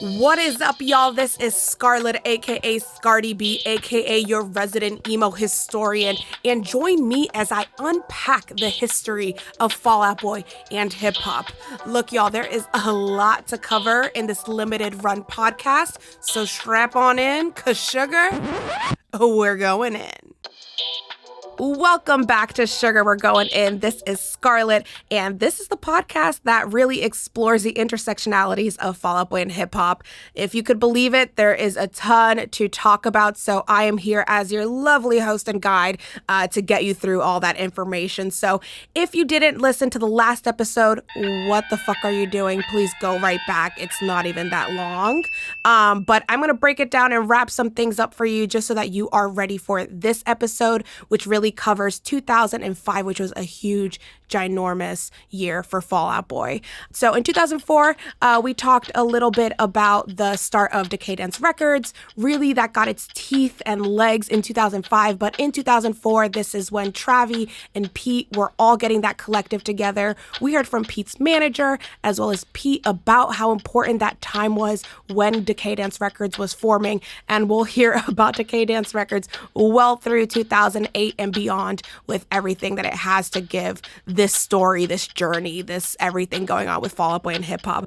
What is up, y'all? This is Scarlett, aka Scardi B, aka your resident emo historian, and join me as I unpack the history of Fall Out Boy and hip hop. Look, y'all, there is a lot to cover in this limited run podcast, so strap on in, cause sugar, we're going in. Welcome back to Sugar, We're Going In. This is Scarlett, and this is the podcast that really explores the intersectionalities of Fall Out Boy and hip hop. If you could believe it, there is a ton to talk about, so I am here as your lovely host and guide to get you through all that information. So if you didn't listen to the last episode, what the fuck are you doing? Please go right back. It's not even that long. But I'm going to break it down and wrap some things up for you just so that you are ready for this episode, which really covers 2005, which was a huge, ginormous year for Fall Out Boy. So in 2004, we talked a little bit about the start of Decay Dance Records. Really, that got its teeth and legs in 2005. But in 2004, this is when Travi and Pete were all getting that collective together. We heard from Pete's manager, as well as Pete, about how important that time was when Decay Dance Records was forming. And we'll hear about Decay Dance Records well through 2008 and beyond with everything that it has to give, this story, this journey, this everything going on with Fall Out Boy and hip hop.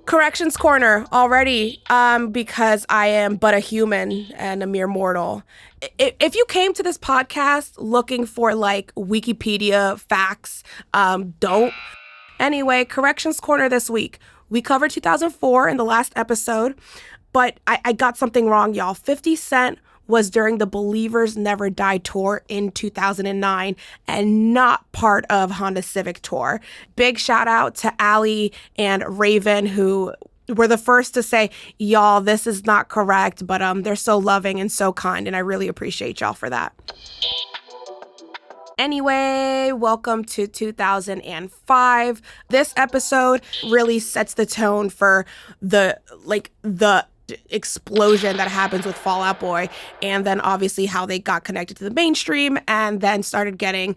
Corrections corner already, because I am but a human and a mere mortal. If you came to this podcast looking for like Wikipedia facts, don't. Anyway, corrections corner this week. We covered 2004 in the last episode, but I got something wrong, y'all. 50 Cent was during the Believers Never Die tour in 2009 and not part of Honda Civic tour. Big shout out to Ali and Raven, who were the first to say, y'all, this is not correct, but they're so loving and so kind, and I really appreciate y'all for that. Anyway, welcome to 2005. This episode really sets the tone for the explosion that happens with Fall Out Boy, and then obviously how they got connected to the mainstream and then started getting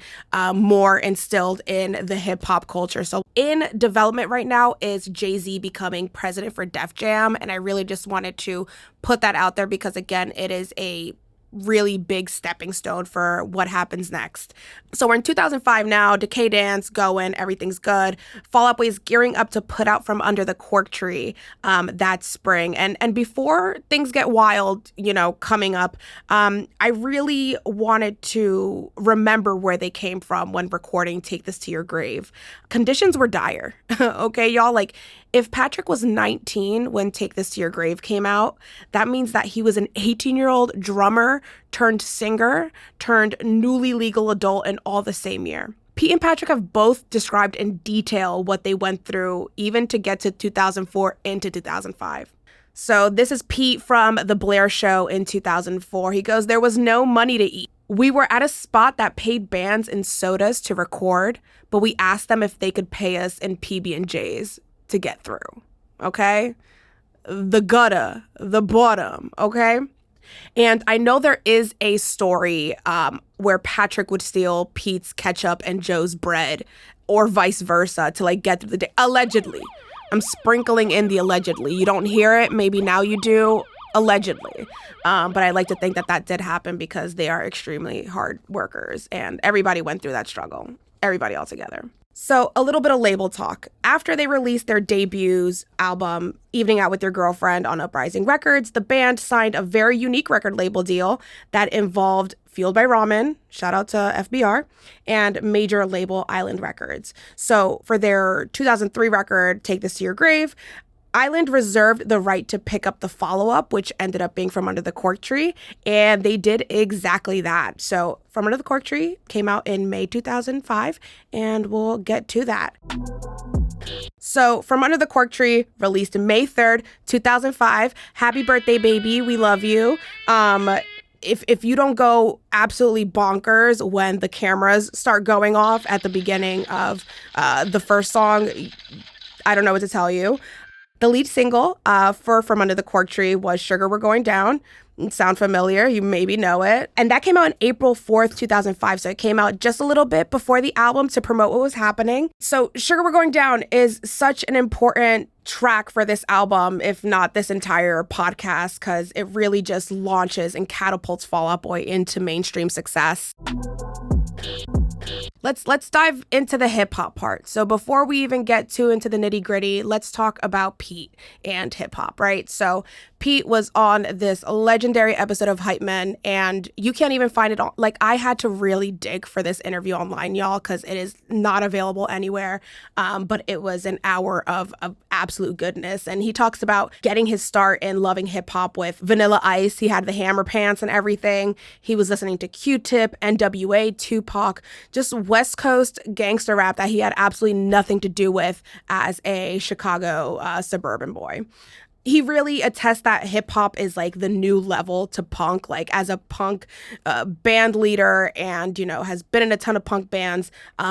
more instilled in the hip hop culture. So in development right now is Jay-Z becoming president for Def Jam, and I really just wanted to put that out there because, again, it is a really big stepping stone for what happens next. So we're in 2005 now, Decay Dance going, everything's good. Fall Out Boy is gearing up to put out From Under the Cork Tree that spring. And before things get wild, coming up, I really wanted to remember where they came from when recording Take This to Your Grave. Conditions were dire, okay, y'all? Like, if Patrick was 19 when Take This to Your Grave came out, that means that he was an 18-year-old drummer turned singer turned newly legal adult in all the same year. Pete and Patrick have both described in detail what they went through, even to get to 2004 into 2005. So this is Pete from The Blair Show in 2004. He goes, "There was no money to eat. We were at a spot that paid bands in sodas to record, but we asked them if they could pay us in PB&Js to get through, okay? The gutter, the bottom, okay?" And I know there is a story where Patrick would steal Pete's ketchup and Joe's bread, or vice versa, to like get through the day. Allegedly. I'm sprinkling in the allegedly. You don't hear it. Maybe now you do. Allegedly. But I like to think that did happen because they are extremely hard workers and everybody went through that struggle. Everybody all together. So a little bit of label talk. After they released their debuts album, Evening Out With Your Girlfriend on Uprising Records, the band signed a very unique record label deal that involved Fueled by Ramen, shout out to FBR, and major label Island Records. So for their 2003 record, Take This to Your Grave, Island reserved the right to pick up the follow-up, which ended up being From Under the Cork Tree, and they did exactly that. So From Under the Cork Tree came out in May 2005, and we'll get to that. So From Under the Cork Tree, released May 3rd, 2005. Happy birthday, baby. We love you. If you don't go absolutely bonkers when the cameras start going off at the beginning of the first song, I don't know what to tell you. The lead single for From Under the Cork Tree was Sugar, We're Going Down. Sound familiar? You maybe know it. And that came out on April 4th, 2005. So it came out just a little bit before the album to promote what was happening. So Sugar We're Going Down is such an important track for this album, if not this entire podcast, because it really just launches and catapults Fall Out Boy into mainstream success. Let's dive into the hip hop part. So before we even get too into the nitty gritty, let's talk about Pete and hip hop, right? So Pete was on this legendary episode of Hype Men, and you can't even find it on. Like, I had to really dig for this interview online, y'all, because it is not available anywhere. But it was an hour of absolute goodness. And he talks about getting his start in loving hip hop with Vanilla Ice. He had the hammer pants and everything. He was listening to Q-Tip, NWA, Tupac, just West Coast gangster rap that he had absolutely nothing to do with as a Chicago suburban boy. He really attests that hip hop is like the new level to punk. Like, as a punk band leader and, you know, has been in a ton of punk bands,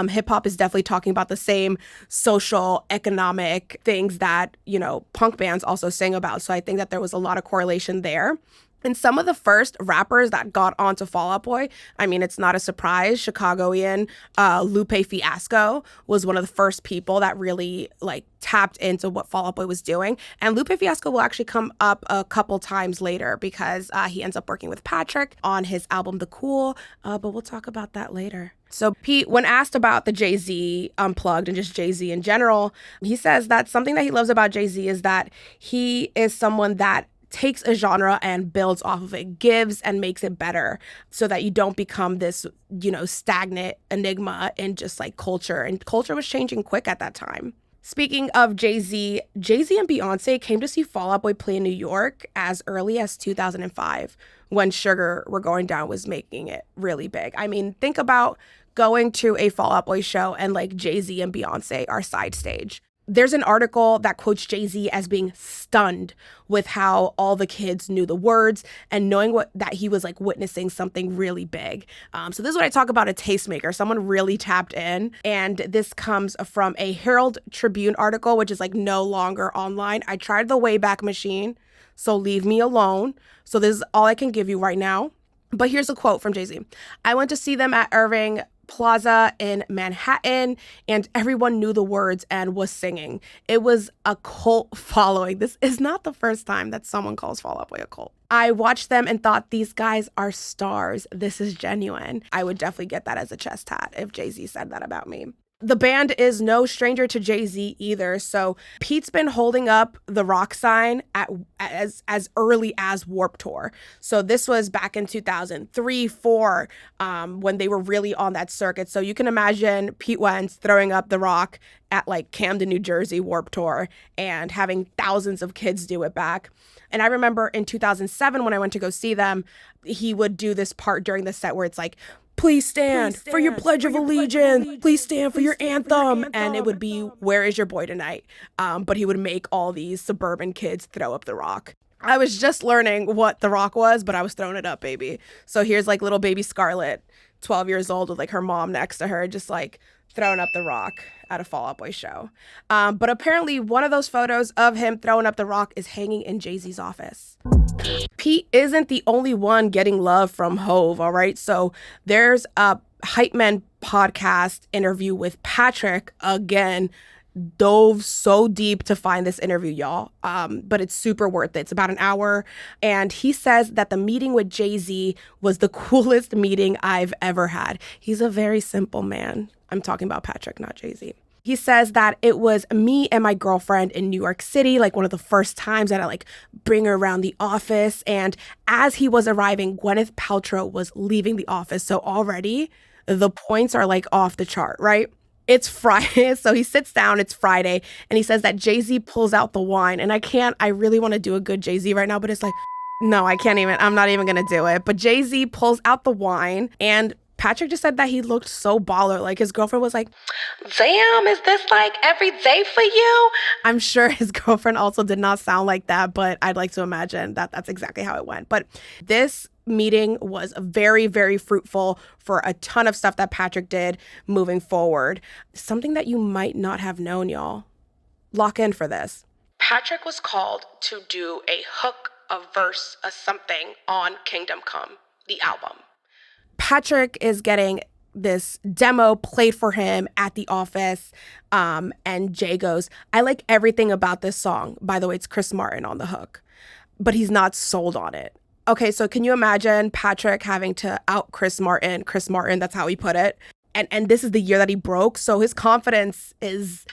hip hop is definitely talking about the same social, economic things that, you know, punk bands also sing about. So I think that there was a lot of correlation there. And some of the first rappers that got onto Fall Out Boy, I mean, it's not a surprise. Chicagoan Lupe Fiasco was one of the first people that really like tapped into what Fall Out Boy was doing. And Lupe Fiasco will actually come up a couple times later because he ends up working with Patrick on his album The Cool, but we'll talk about that later. So Pete, when asked about the Jay-Z Unplugged and just Jay-Z in general, he says that something that he loves about Jay-Z is that he is someone that takes a genre and builds off of it, gives and makes it better so that you don't become this, you know, stagnant enigma in just like culture. And culture was changing quick at that time. Speaking of Jay-Z, Jay-Z and Beyonce came to see Fall Out Boy play in New York as early as 2005 when Sugar We're Going Down was making it really big. I mean, think about going to a Fall Out Boy show and like Jay-Z and Beyonce are side stage. There's an article that quotes Jay-Z as being stunned with how all the kids knew the words and knowing that he was like witnessing something really big. So this is what I talk about, a tastemaker, someone really tapped in. And this comes from a Herald Tribune article, which is like no longer online. I tried the Wayback Machine, so leave me alone. So this is all I can give you right now. But here's a quote from Jay-Z. I went to see them at Irving Plaza in Manhattan, and everyone knew the words and was singing. It was a cult following. This is not the first time that someone calls Fall Out Boy a cult. I watched them and thought, these guys are stars. This is genuine. I would definitely get that as a chest tat if Jay-Z said that about me. The band is no stranger to Jay-Z either. So Pete's been holding up the rock sign as early as Warped Tour. So this was back in 2003, 4, when they were really on that circuit. So you can imagine Pete Wentz throwing up the rock at like Camden, New Jersey Warped Tour and having thousands of kids do it back. And I remember in 2007 when I went to go see them, he would do this part during the set where it's like, please stand for your Pledge of Allegiance. Please stand for your anthem. And it would be, where is your boy tonight? But he would make all these suburban kids throw up the rock. I was just learning what the rock was, but I was throwing it up, baby. So here's like little baby Scarlett, 12 years old with like her mom next to her, just like throwing up the rock at a Fall Out Boy show. But apparently one of those photos of him throwing up the rock is hanging in Jay-Z's office. Pete isn't the only one getting love from Hove, all right? So there's a Hype Men podcast interview with Patrick. Again, dove so deep to find this interview, y'all. But it's super worth it. It's about an hour. And he says that the meeting with Jay-Z was the coolest meeting I've ever had. He's a very simple man. I'm talking about Patrick, not Jay-Z. He says that it was me and my girlfriend in New York City, like one of the first times that I like bring her around the office. And as he was arriving, Gwyneth Paltrow was leaving the office. So already the points are like off the chart, right? It's Friday, so he sits down, it's Friday, and he says that Jay-Z pulls out the wine. And I really want to do a good Jay-Z right now, but it's like, no, I can't even, I'm not even going to do it. But Jay-Z pulls out the wine, and Patrick just said that he looked so baller. Like his girlfriend was like, damn, is this like every day for you? I'm sure his girlfriend also did not sound like that, but I'd like to imagine that that's exactly how it went. But this meeting was very, very fruitful for a ton of stuff that Patrick did moving forward. Something that you might not have known, y'all. Lock in for this. Patrick was called to do a hook a verse, a something on Kingdom Come, the album. Patrick is getting this demo played for him at the office, and Jay goes, I like everything about this song. By the way, it's Chris Martin on the hook, but he's not sold on it. Okay, so can you imagine Patrick having to out Chris Martin, that's how he put it. And this is the year that he broke, so his confidence is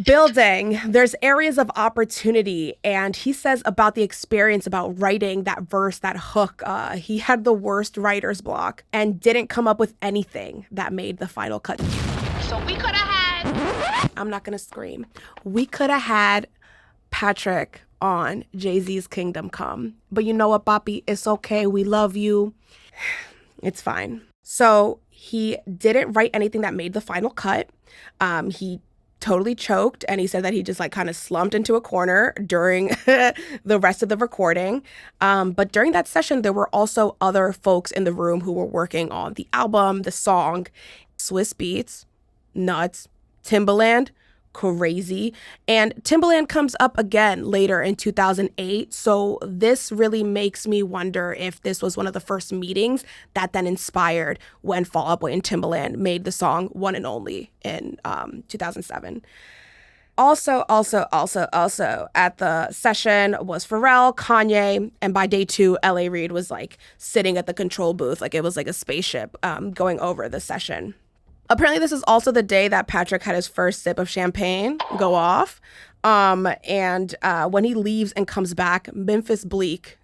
building. There's areas of opportunity, and he says about the experience about writing that verse, that hook, he had the worst writer's block and didn't come up with anything that made the final cut. So we could have had, I'm not gonna scream, we could have had Patrick on Jay-Z's Kingdom Come. But you know what, Papi? It's okay. We love you. It's fine. So he didn't write anything that made the final cut. He totally choked, and he said that he just like kind of slumped into a corner during the rest of the recording. But during that session, there were also other folks in the room who were working on the album, the song. Swiss Beats, nuts. Timbaland, crazy. And Timbaland comes up again later in 2008. So this really makes me wonder if this was one of the first meetings that then inspired when Fall Out Boy and Timbaland made the song One and Only in 2007. Also at the session was Pharrell, Kanye, and by day 2, L.A. Reid was like sitting at the control booth. Like it was like a spaceship going over the session. Apparently, this is also the day that Patrick had his first sip of champagne go off. And when he leaves and comes back, Memphis Bleak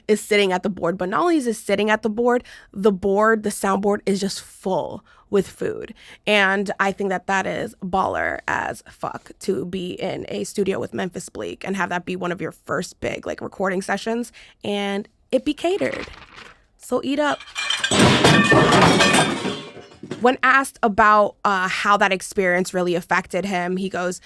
is sitting at the board. But not only is he sitting at the soundboard is just full with food. And I think that is baller as fuck to be in a studio with Memphis Bleak and have that be one of your first big like recording sessions and it be catered. So eat up. When asked about how that experience really affected him, he goes,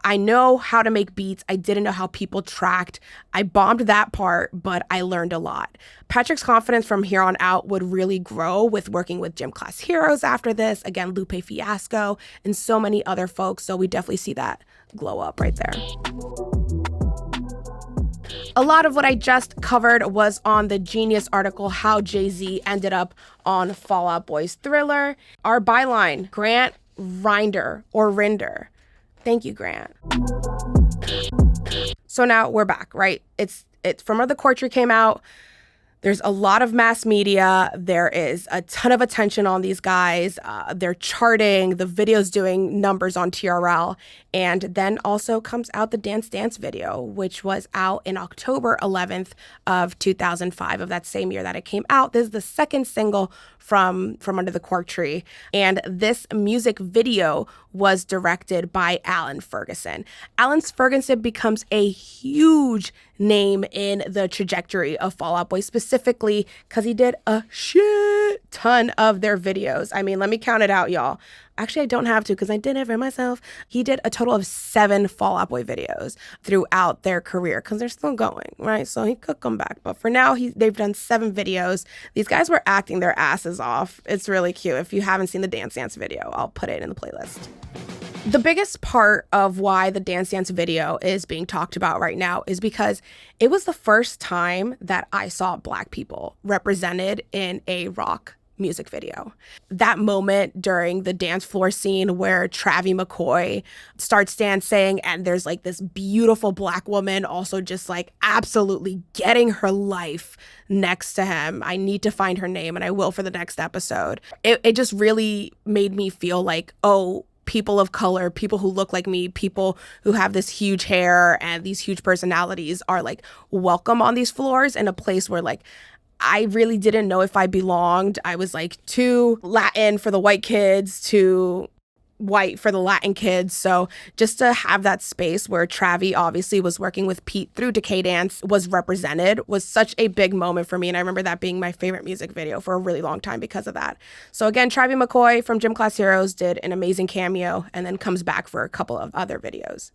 I know how to make beats. I didn't know how people tracked. I bombed that part, but I learned a lot. Patrick's confidence from here on out would really grow with working with Gym Class Heroes after this. Again, Lupe Fiasco and so many other folks. So we definitely see that glow up right there. A lot of what I just covered was on the Genius article, How Jay-Z Ended Up on Fall Out Boy's Thriller. Our byline, Grant Rinder or Rinder. Thank you, Grant. So now we're back, right? It's From Where the Cork Tree came out. There's a lot of mass media. There is a ton of attention on these guys. They're charting. The video's doing numbers on TRL. And then also comes out the Dance Dance video, which was out in October 11th of 2005 of that same year that it came out. This is the second single from Under the Cork Tree. And this music video was directed by Alan Ferguson. Alan Ferguson becomes a huge name in the trajectory of Fall Out Boy, specifically because he did a shit ton of their videos. I mean, let me count it out, y'all. Actually, I don't have to because I did it for myself. He did a total of 7 Fall Out Boy videos throughout their career because they're still going, right? So he could come back. But for now, they've done 7 videos. These guys were acting their asses off. It's really cute. If you haven't seen the Dance Dance video, I'll put it in the playlist. The biggest part of why the Dance Dance video is being talked about right now is because it was the first time that I saw Black people represented in a rock music video. That moment during the dance floor scene where Travie McCoy starts dancing and there's like this beautiful Black woman also just like absolutely getting her life next to him. I need to find her name and I will for the next episode. It just really made me feel like, oh, people of color, people who look like me, people who have this huge hair and these huge personalities are like welcome on these floors in a place where like I really didn't know if I belonged. I was like too Latin for the white kids, too white for the Latin kids. So just to have that space where Travie obviously was working with Pete through Decay Dance was represented was such a big moment for me. And I remember that being my favorite music video for a really long time because of that. So again, Travie McCoy from Gym Class Heroes did an amazing cameo and then comes back for a couple of other videos.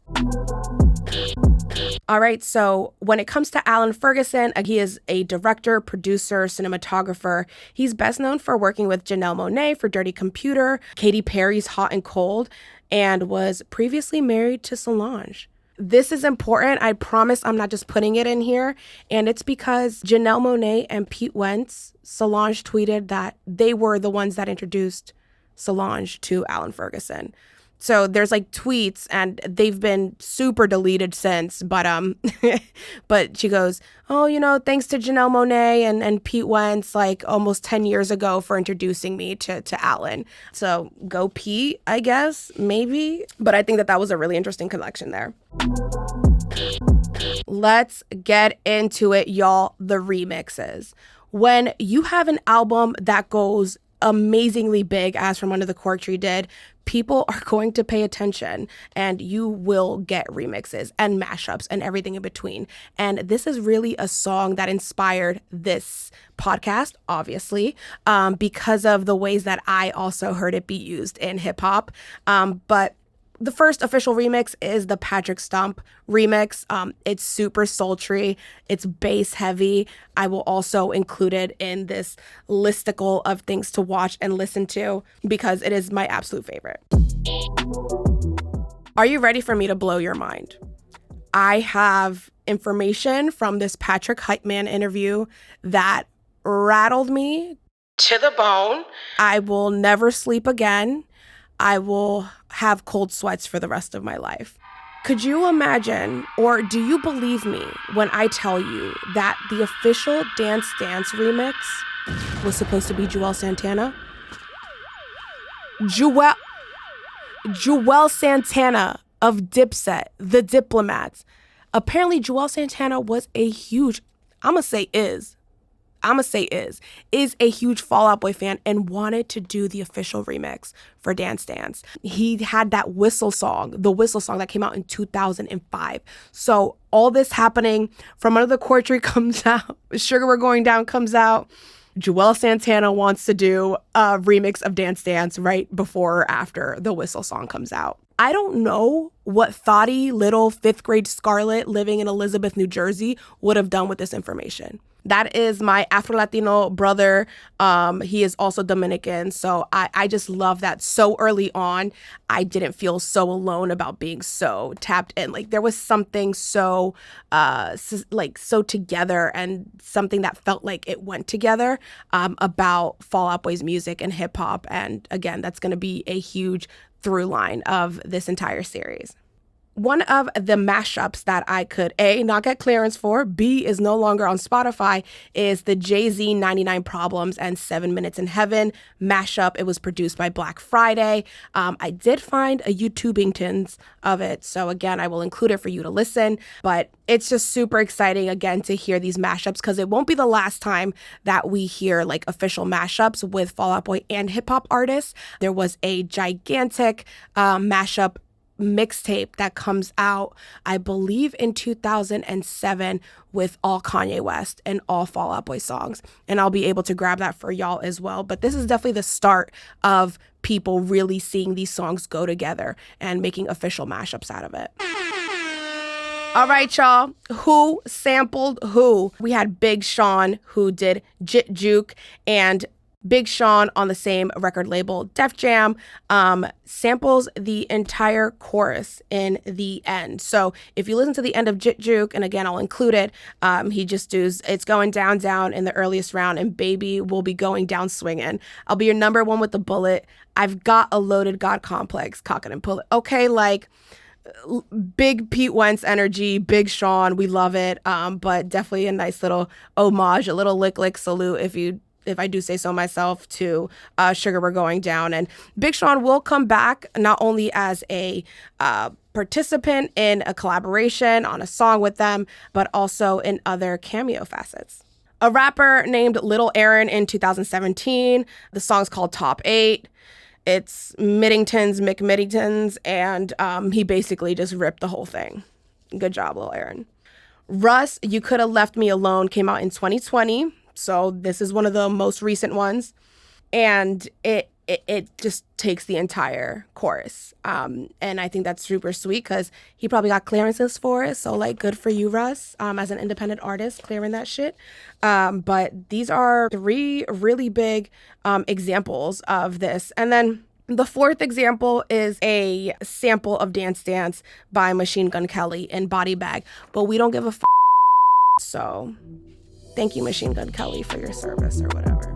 All right, so when it comes to Alan Ferguson, he is a director, producer, cinematographer. He's best known for working with Janelle Monáe for Dirty Computer, Katy Perry's Hot and Cold, and was previously married to Solange. This is important. I promise I'm not just putting it in here. And it's because Janelle Monáe and Pete Wentz, Solange tweeted that they were the ones that introduced Solange to Alan Ferguson. So there's like tweets and they've been super deleted since, but but she goes, oh, you know, thanks to Janelle Monáe and Pete Wentz, like almost 10 years ago for introducing me to Alan. So go Pete, I guess, maybe. But I think that was a really interesting collection there. Let's get into it, y'all. The remixes. When you have an album that goes amazingly big, as From Under the Cork Tree did, people are going to pay attention and you will get remixes and mashups and everything in between. And this is really a song that inspired this podcast, obviously, because of the ways that I also heard it be used in hip hop. But the first official remix is the Patrick Stump remix. It's super sultry. It's bass heavy. I will also include it in this listicle of things to watch and listen to because it is my absolute favorite. Are you ready for me to blow your mind? I have information from this Patrick Hype Man interview that rattled me to the bone. I will never sleep again. I will have cold sweats for the rest of my life. Could you imagine, or do you believe me when I tell you that the official Dance Dance remix was supposed to be Juelz Santana? Juelz Santana of Dipset, The Diplomats. Apparently Juelz Santana was a huge, is a huge Fall Out Boy fan and wanted to do the official remix for Dance Dance. He had that whistle song that came out in 2005. So all this happening, From Under the Cork Tree comes out, Sugar We're Going Down comes out. Juelz Santana wants to do a remix of Dance Dance right before or after the whistle song comes out. I don't know what thoughty little 5th grade Scarlett living in Elizabeth, New Jersey would have done with this information. That is my Afro-Latino brother. He is also Dominican. So I just love that so early on, I didn't feel so alone about being so tapped in. Like there was something so together and something that felt like it went together about Fall Out Boy's music and hip hop. And again, that's going to be a huge through line of this entire series. One of the mashups that I could A, not get clearance for, B, is no longer on Spotify, is the Jay-Z 99 Problems and 7 Minutes in Heaven mashup. It was produced by Black Friday. I did find a YouTubingtons of it, so again, I will include it for you to listen, but it's just super exciting, again, to hear these mashups because it won't be the last time that we hear like official mashups with Fall Out Boy and hip-hop artists. There was a gigantic mashup mixtape that comes out, I believe, in 2007 with all Kanye West and all Fall Out Boy songs. And I'll be able to grab that for y'all as well. But this is definitely the start of people really seeing these songs go together and making official mashups out of it. All right, y'all. Who sampled who? We had Big Sean, who did Jit Juke, and Big Sean on the same record label, Def Jam, samples the entire chorus in the end. So if you listen to the end of Jit Juke, and again, I'll include it, he just does, it's going down, down in the earliest round, and baby will be going down swinging. I'll be your number one with the bullet. I've got a loaded God complex, cock it and pull it. Okay, like big Pete Wentz energy, Big Sean, we love it. But definitely a nice little homage, a little lick salute if I do say so myself, to Sugar We're Going Down. And Big Sean will come back not only as a participant in a collaboration on a song with them, but also in other cameo facets. A rapper named Lil Aaron in 2017. The song's called Top 8. It's McMiddingtons, and he basically just ripped the whole thing. Good job, Lil Aaron. Russ, You Coulda Left Me Alone came out in 2020. So this is one of the most recent ones. And it just takes the entire chorus. And I think that's super sweet because he probably got clearances for it. So like, good for you, Russ, as an independent artist, clearing that shit. But these are 3 really big examples of this. And then The fourth example is a sample of Dance Dance by Machine Gun Kelly in Body Bag, but we don't give a so thank you, Machine Gun Kelly, for your service or whatever.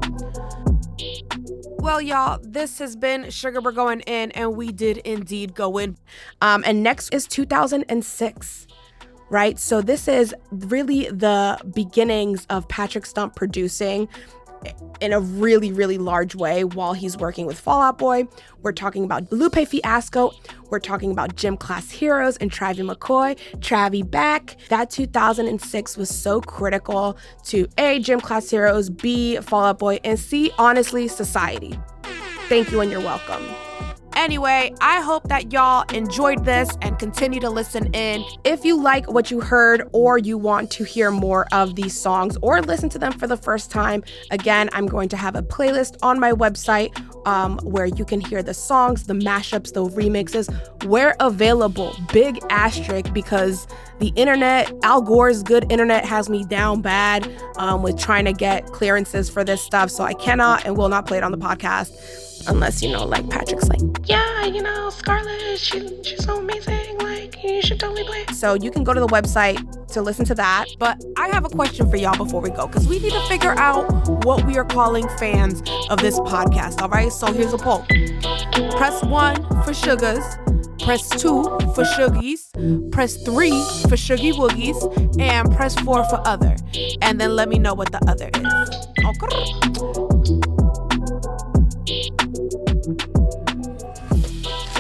Well, y'all, this has been Sugar We're Going In, and we did indeed go in. And next is 2006. Right? So this is really the beginnings of Patrick Stump producing in a really, really large way while he's working with Fall Out Boy. We're talking about Lupe Fiasco. We're talking about Gym Class Heroes and Travie McCoy, Travie Back. That 2006 was so critical to A, Gym Class Heroes, B, Fall Out Boy, and C, honestly, society. Thank you and you're welcome. Anyway, I hope that y'all enjoyed this and continue to listen in. If you like what you heard or you want to hear more of these songs or listen to them for the first time, again, I'm going to have a playlist on my website where you can hear the songs, the mashups, the remixes, where available. Big asterisk, because the internet, Al Gore's good internet, has me down bad with trying to get clearances for this stuff. So I cannot and will not play it on the podcast. Unless, like Patrick's like, yeah, Scarlett, she's so amazing. Like, you should totally play it. So you can go to the website to listen to that. But I have a question for y'all before we go, because we need to figure out what we are calling fans of this podcast, all right? So here's a poll. Press 1 for Sugars. Press 2 for Sugies. Press 3 for Shuggy Woogies. And press 4 for Other. And then let me know what the other is. Okay.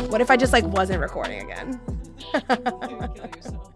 What if I just wasn't recording again? You would kill yourself.